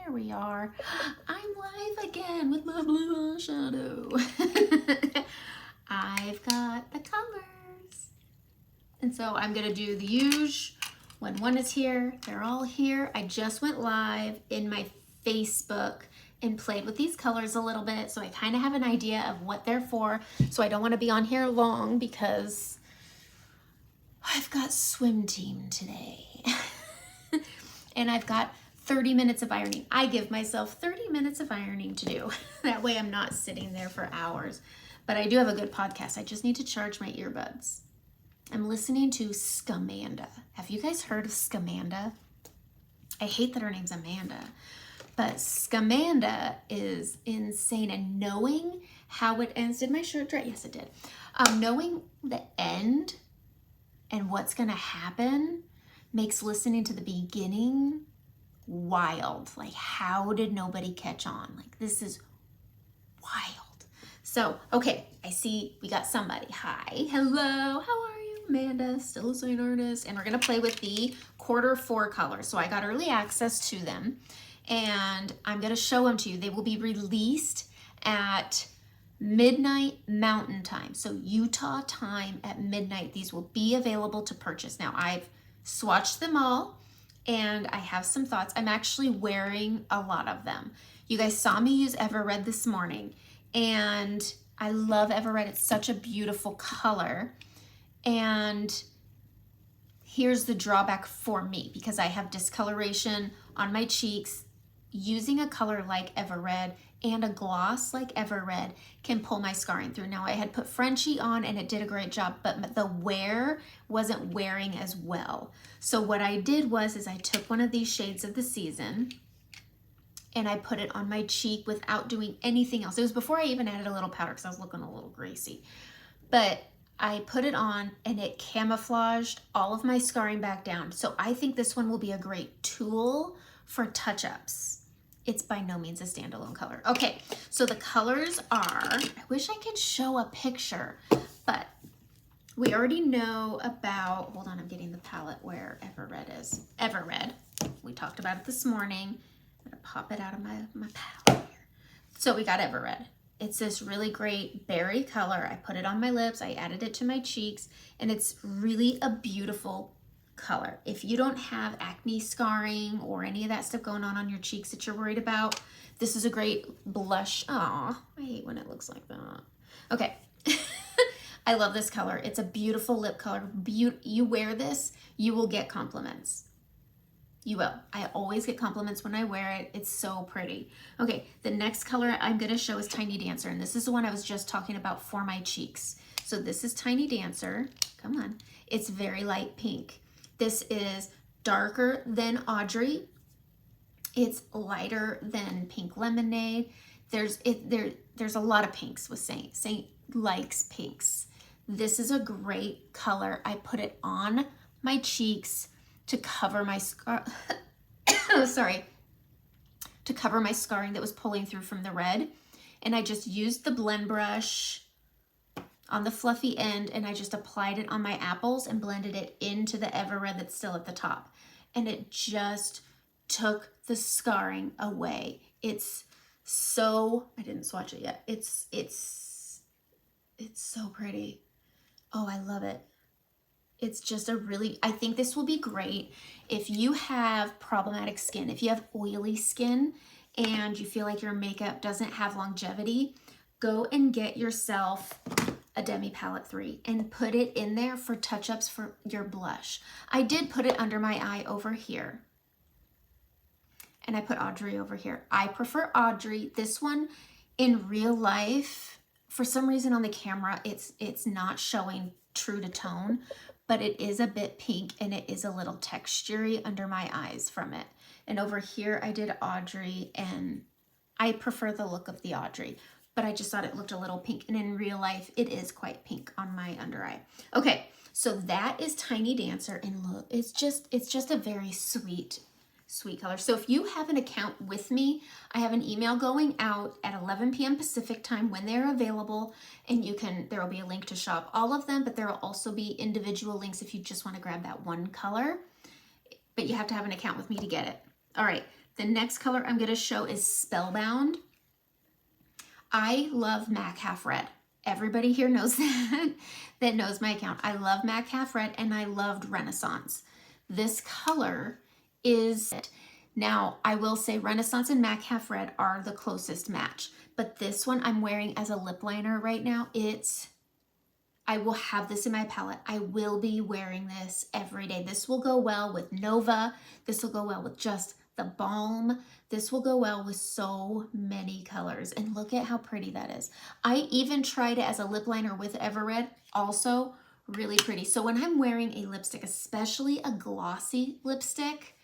There we are. I'm live again with my blue eyeshadow. I've got the colors. And so I'm gonna do the usual. When one is here, they're all here. I just went live in my Facebook and played with these colors a little bit, so I kind of have an idea of what they're for. So I don't want to be on here long because I've got swim team today. And I've got 30 minutes of ironing. I give myself 30 minutes of ironing to do. That way I'm not sitting there for hours. But I do have a good podcast. I just need to charge my earbuds. I'm listening to Scamanda. Have you guys heard of Scamanda? I hate that her name's Amanda. But Scamanda is insane. And knowing how it ends. Did my shirt dry? Yes, it did. Knowing the end and what's going to happen makes listening to the beginning wild. Like, how did nobody catch on? Like, this is wild. So, okay, I see we got somebody. Hi, hello, how are you? Amanda, still a sign artist. And we're gonna play with the Q4 colors. So I got early access to them and I'm gonna show them to you. They will be released at midnight Mountain Time. So Utah time at midnight, these will be available to purchase. Now I've swatched them all and I have some thoughts. I'm actually wearing a lot of them. You guys saw me use Everred this morning and I love Everred. It's such a beautiful color. And here's the drawback for me because I have discoloration on my cheeks. Using a color like Everred and a gloss like Everred can pull my scarring through. Now I had put Frenchie on and it did a great job, but the wear wasn't wearing as well. So what I did is I took one of these shades of the season and I put it on my cheek without doing anything else. It was before I even added a little powder because I was looking a little greasy. But I put it on and it camouflaged all of my scarring back down. So I think this one will be a great tool for touch-ups. It's by no means a standalone color. Okay, so the colors are, I wish I could show a picture, but we already know about, hold on, I'm getting the palette where Everred is. Everred, we talked about it this morning. I'm gonna pop it out of my palette here. So we got Everred. It's this really great berry color. I put it on my lips, I added it to my cheeks, and it's really a beautiful color. If you don't have acne scarring or any of that stuff going on your cheeks that you're worried about, this is a great blush. Aw, I hate when it looks like that. Okay. I love this color. It's a beautiful lip color. You wear this, you will get compliments. You will. I always get compliments when I wear it. It's so pretty. Okay, the next color I'm going to show is Tiny Dancer, and this is the one I was just talking about for my cheeks. So this is Tiny Dancer. Come on. It's very light pink. This is darker than Audrey. It's lighter than Pink Lemonade. There's a lot of pinks with Saint. Saint likes pinks. This is a great color. I put it on my cheeks to cover my scar. Sorry. To cover my scarring that was pulling through from the red. And I just used the blend brush on the fluffy end and I just applied it on my apples and blended it into the Everred that's still at the top. And it just took the scarring away. It's so, I didn't swatch it yet. It's so pretty. Oh, I love it. It's just a really, I think this will be great if you have problematic skin, if you have oily skin and you feel like your makeup doesn't have longevity, go and get yourself a Demi Palette 3 and put it in there for touch-ups for your blush. I did put it under my eye over here. And I put Audrey over here. I prefer Audrey. This one in real life, for some reason on the camera, it's not showing true to tone, but it is a bit pink and it is a little textury under my eyes from it. And over here I did Audrey and I prefer the look of the Audrey, but I just thought it looked a little pink. And in real life, it is quite pink on my under eye. Okay, so that is Tiny Dancer and look, it's just a very sweet color. So if you have an account with me, I have an email going out at 11 p.m. Pacific time when they're available, and there will be a link to shop all of them, but there will also be individual links if you just want to grab that one color, but you have to have an account with me to get it. All right, The next color I'm gonna show is Spellbound. I love MAC Half Red. Everybody here knows that, that knows my account. I love MAC Half Red and I loved Renaissance. This color is, now I will say Renaissance and MAC Half Red are the closest match, but this one I'm wearing as a lip liner right now. I will have this in my palette. I will be wearing this every day. This will go well with Nova. This will go well with just the Balm. This will go well with so many colors. And look at how pretty that is. I even tried it as a lip liner with Everred. Also really pretty. So when I'm wearing a lipstick, especially a glossy lipstick,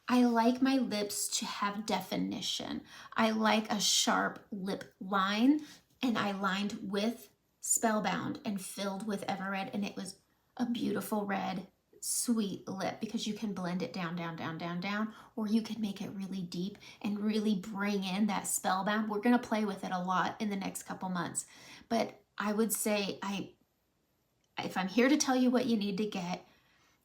I like my lips to have definition. I like a sharp lip line, and I lined with Spellbound and filled with Everred, and it was a beautiful red, sweet lip because you can blend it down, down, down, down, down, or you can make it really deep and really bring in that Spellbound. We're gonna play with it a lot in the next couple months, but I would say if I'm here to tell you what you need to get,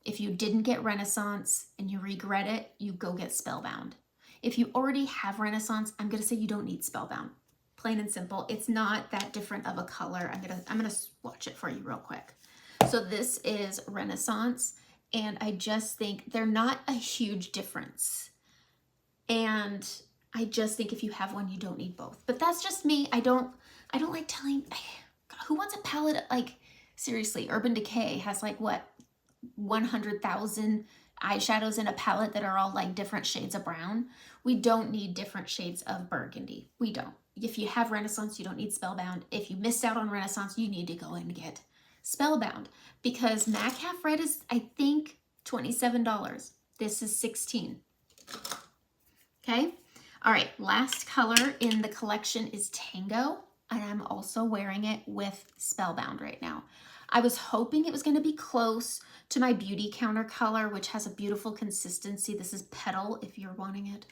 if you didn't get Renaissance and you regret it, you go get Spellbound. If you already have Renaissance, I'm gonna say you don't need Spellbound. Plain and simple. It's not that different of a color. I'm gonna swatch it for you real quick. So this is Renaissance, and I just think they're not a huge difference. And I just think if you have one, you don't need both. But that's just me. I don't like telling, God, who wants a palette? Like, seriously, Urban Decay has like what, 100,000 eyeshadows in a palette that are all like different shades of brown. We don't need different shades of burgundy. We don't. If you have Renaissance, you don't need Spellbound. If you missed out on Renaissance, you need to go and get Spellbound, because MAC Half Red is, I think, $27. This is $16. Okay. All right. Last color in the collection is Tango, and I'm also wearing it with Spellbound right now. I was hoping it was going to be close to my Beauty Counter color, which has a beautiful consistency. This is Petal if you're wanting it.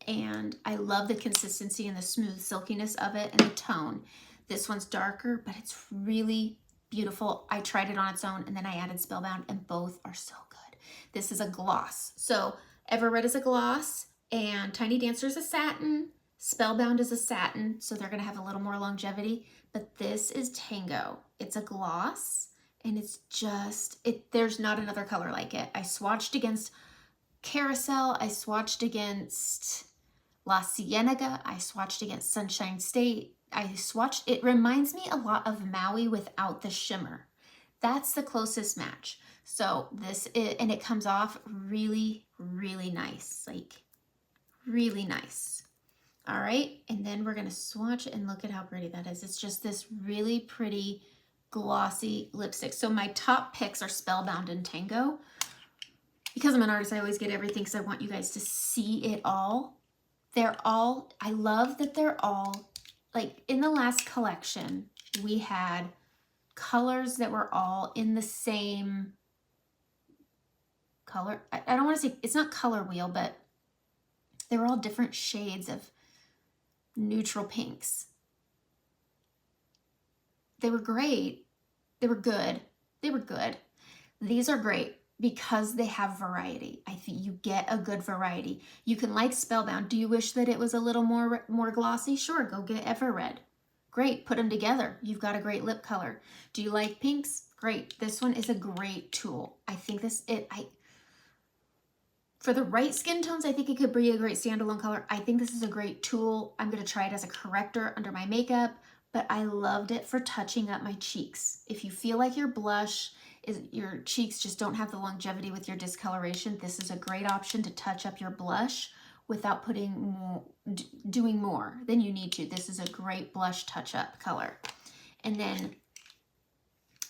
And I love the consistency and the smooth silkiness of it and the tone. This one's darker, but it's really beautiful. I tried it on its own and then I added Spellbound, and both are so good. This is a gloss. So Everred is a gloss and Tiny Dancer is a satin. Spellbound is a satin, so they're gonna have a little more longevity, but this is Tango. It's a gloss and it's just, there's not another color like it. I swatched against Carousel, I swatched against La Cienega, I swatched against Sunshine State, it reminds me a lot of Maui without the shimmer. That's the closest match. So this is, and it comes off really, really nice, like really nice. All right, and then we're gonna swatch it and look at how pretty that is. It's just this really pretty glossy lipstick. So my top picks are Spellbound and Tango. Because I'm an artist, I always get everything because I want you guys to see it all. I love that they're all, like in the last collection, we had colors that were all in the same color. I don't want to say, it's not color wheel, but they were all different shades of neutral pinks. They were great. They were good. They were good. These are great because they have variety. I think you get a good variety. You can like Spellbound. Do you wish that it was a little more glossy? Sure, go get Everred. Great, put them together. You've got a great lip color. Do you like pinks? Great. This one is a great tool. I think for the right skin tones, I think it could be a great standalone color. I think this is a great tool. I'm gonna try it as a corrector under my makeup, but I loved it for touching up my cheeks. If you feel like your cheeks just don't have the longevity with your discoloration, this is a great option to touch up your blush without doing more than you need to. This is a great blush touch-up color. And then,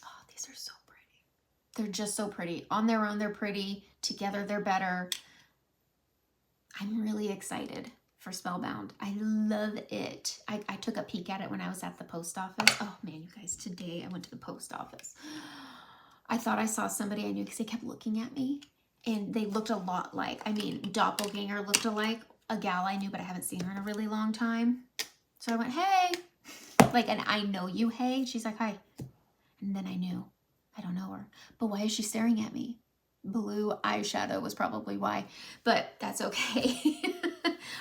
oh, these are so pretty. They're just so pretty. On their own, they're pretty. Together, they're better. I'm really excited for Spellbound. I love it. I took a peek at it when I was at the post office. Oh man, you guys, today I went to the post office. I thought I saw somebody I knew because they kept looking at me and they looked a lot like, doppelganger looked alike, a gal I knew, but I haven't seen her in a really long time. So I went, hey, and I know you, hey. She's like, hi. And then I knew, I don't know her, but why is she staring at me? Blue eyeshadow was probably why, but that's okay.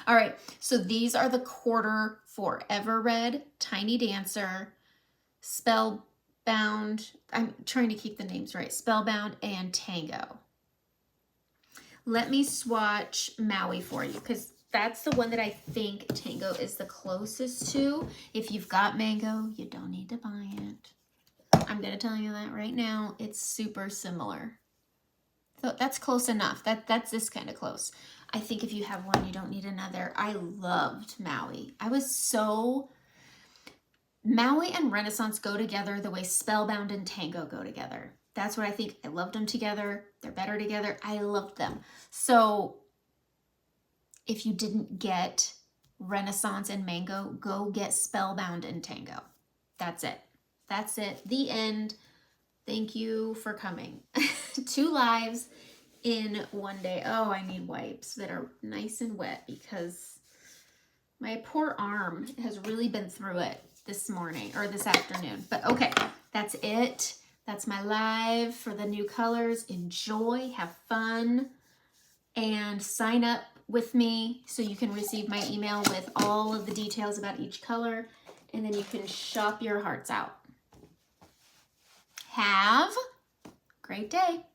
All right, so these are the quarter for Ever Red, Tiny Dancer, Spellbound, I'm trying to keep the names right, Spellbound and Tango. Let me swatch Maui for you because that's the one that I think Tango is the closest to. If you've got Mango, you don't need to buy it. I'm going to tell you that right now. It's super similar. So that's close enough. That's this kind of close. I think if you have one, you don't need another. I loved Maui. Maui and Renaissance go together the way Spellbound and Tango go together. That's what I think. I loved them together. They're better together. I loved them. So if you didn't get Renaissance and Mango, go get Spellbound and Tango. That's it. That's it. The end. Thank you for coming. 2 lives in one day. Oh, I need wipes that are nice and wet because my poor arm has really been through it this morning or this afternoon. But okay, that's it. That's my live for the new colors. Enjoy, have fun, and sign up with me so you can receive my email with all of the details about each color, and then you can shop your hearts out. Have a great day.